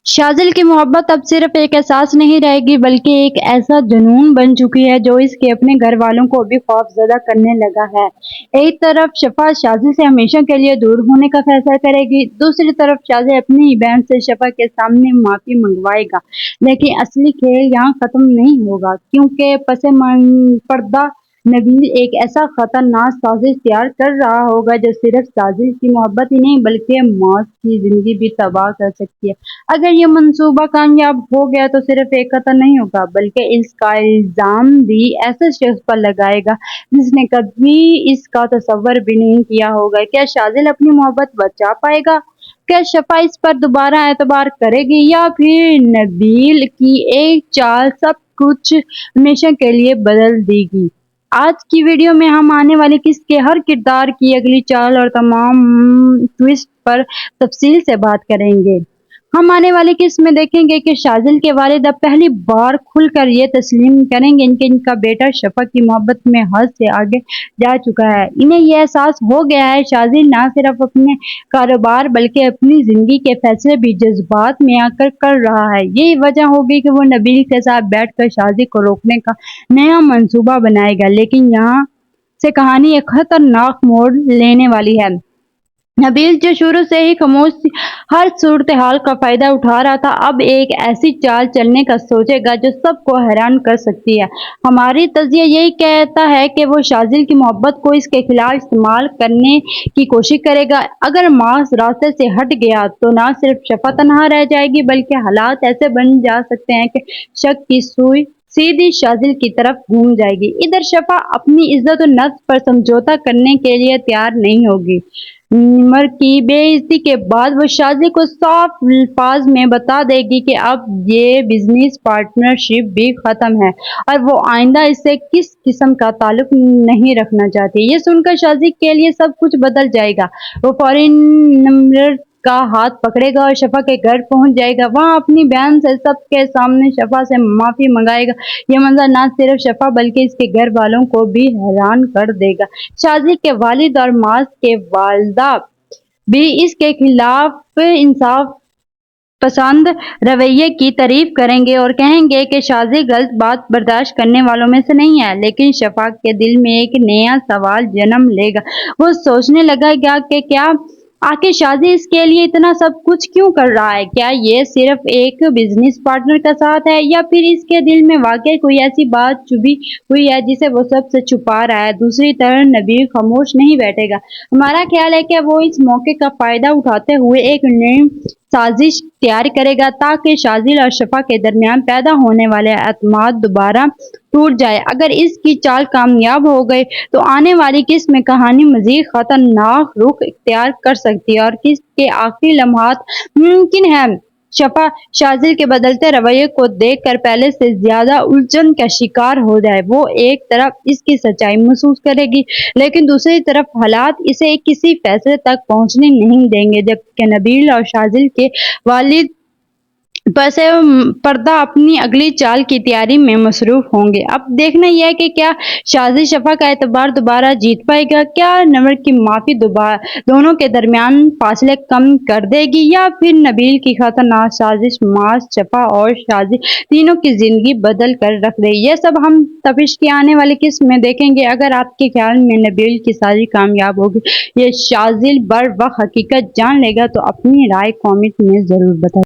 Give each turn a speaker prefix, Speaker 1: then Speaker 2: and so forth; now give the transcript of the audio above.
Speaker 1: शाज़िल की मोहब्बत अब सिर्फ एक एहसास नहीं रहेगी बल्कि एक ऐसा जुनून बन चुकी है जो इसके अपने घर वालों को भी खौफजदा करने लगा है। एक तरफ शफा शाज़िल से हमेशा के लिए दूर होने का फैसला करेगी, दूसरी तरफ शाज़िल अपनी ही बहन से शफा के सामने माफी मंगवाएगा। लेकिन असली खेल यहाँ खत्म नहीं होगा, क्योंकि पसे पर्दा नबील एक ऐसा खतरनाक साजिश तैयार कर रहा होगा जो सिर्फ साजिश की मोहब्बत ही नहीं बल्कि मौत की जिंदगी भी तबाह कर सकती है। अगर ये मंसूबा कामयाब हो गया तो सिर्फ एक कत्ल नहीं होगा बल्कि इसका इल्जाम भी ऐसे शख्स पर लगाएगा जिसने कभी इसका तसव्वुर भी नहीं किया होगा। क्या शाज़िल अपनी मोहब्बत बचा पाएगा? क्या शफा इस पर दोबारा एतबार करेगी या फिर नबील की एक चाल सब कुछ हमेशा के लिए बदल देगी? आज की वीडियो में हम आने वाले किस्त के हर किरदार की अगली चाल और तमाम ट्विस्ट पर तफसील से बात करेंगे। हम आने वाली किस्त में देखेंगे कि शाज़िल के वालिद अब पहली बार खुलकर ये तस्लीम करेंगे कि इनका बेटा शफा की मोहब्बत में हद से आगे जा चुका है। इन्हें यह एहसास हो गया है शाज़िल ना सिर्फ अपने कारोबार बल्कि अपनी जिंदगी के फैसले भी जज्बात में आकर कर रहा है। यही वजह होगी कि वो नबील के साथ बैठकर शादी को रोकने का नया मंसूबा बनाएगा। लेकिन यहाँ से कहानी एक खतरनाक मोड़ लेने वाली है। नबील जो शुरू से ही खामोश हर सूरत हाल का फायदा उठा रहा था, अब एक ऐसी चाल चलने का सोचेगा जो सबको हैरान कर सकती है। हमारी तज्जिया यही कहता है कि वो शाज़िल की मोहब्बत को इसके खिलाफ इस्तेमाल करने की कोशिश करेगा। अगर मास रास्ते से हट गया तो ना सिर्फ शफा तन्हा रह जाएगी बल्कि हालात ऐसे बन जा सकते हैं कि शक की सुई सीधी शाज़िल की तरफ घूम जाएगी। इधर शफा अपनी इज्जत और नफ्स पर समझौता करने के लिए तैयार नहीं होगी। निमर की बेइज्जती के बाद वो शाज़िल को साफ अल्फाज में बता देगी कि अब ये बिजनेस पार्टनरशिप भी खत्म है और वो आइंदा इससे किस किस्म का ताल्लुक नहीं रखना चाहती। ये सुनकर शाज़िल के लिए सब कुछ बदल जाएगा। वो फौरन निमर का हाथ पकड़ेगा और शफा के घर पहुंच जाएगा। वहां अपनी बहन से सबके सामने शफा से माफी मंगाएगा। यह मंजर न सिर्फ शफा बल्कि इसके घर वालों को भी हैरान कर देगा। शाज़िल के वालिद और मास के वालदा भी इसके खिलाफ इंसाफ पसंद रवैये की तारीफ करेंगे और कहेंगे कि शाज़िल गलत बात बर्दाश्त करने वालों में से नहीं है। लेकिन शफा के दिल में एक नया सवाल जन्म लेगा। वो सोचने लगेगा कि क्या आखिर शाज़िल इसके लिए इतना सब कुछ क्यों कर रहा है? क्या ये सिर्फ एक बिजनेस पार्टनर का साथ है या फिर इसके दिल में वाकई कोई ऐसी बात छुपी हुई है जिसे वो सबसे छुपा रहा है? दूसरी तरफ नबील खामोश नहीं बैठेगा। हमारा ख्याल है कि वो इस मौके का फायदा उठाते हुए एक नई साजिश तैयार करेगा ताकि शाज़िल और शफा के दरमियान पैदा होने वाले एतमाद दोबारा टूट जाए। अगर इसकी चाल कामयाब हो गई तो आने वाली किस्त में कहानी मजीद खतरनाक रुख इख्तियार कर सकती है और किस्त के आखिरी लम्हात मुमकिन है शफा शाज़िल के बदलते रवैये को देखकर पहले से ज्यादा उलझन का शिकार हो जाए। वो एक तरफ इसकी सच्चाई महसूस करेगी लेकिन दूसरी तरफ हालात इसे किसी फैसले तक पहुंचने नहीं देंगे, जबकि नबील और शाज़िल के वालिद बस पर्दा अपनी अगली चाल की तैयारी में मसरूफ होंगे। अब देखना यह है कि क्या शाज़िल शफा का एतबार दोबारा जीत पाएगा? क्या नमर की माफी दोनों के दरमियान फासले कम कर देगी या फिर नबील की खतरनाक साजिश मास शफा और शाज़िल तीनों की जिंदगी बदल कर रख देगी? यह सब हम तफिश की आने वाली किस्त में देखेंगे। अगर आपके ख्याल में नबील की साजिश कामयाब होगी या शाज़िल बर वक्त हकीकत जान लेगा तो अपनी राय कमेंट में जरूर बताएं।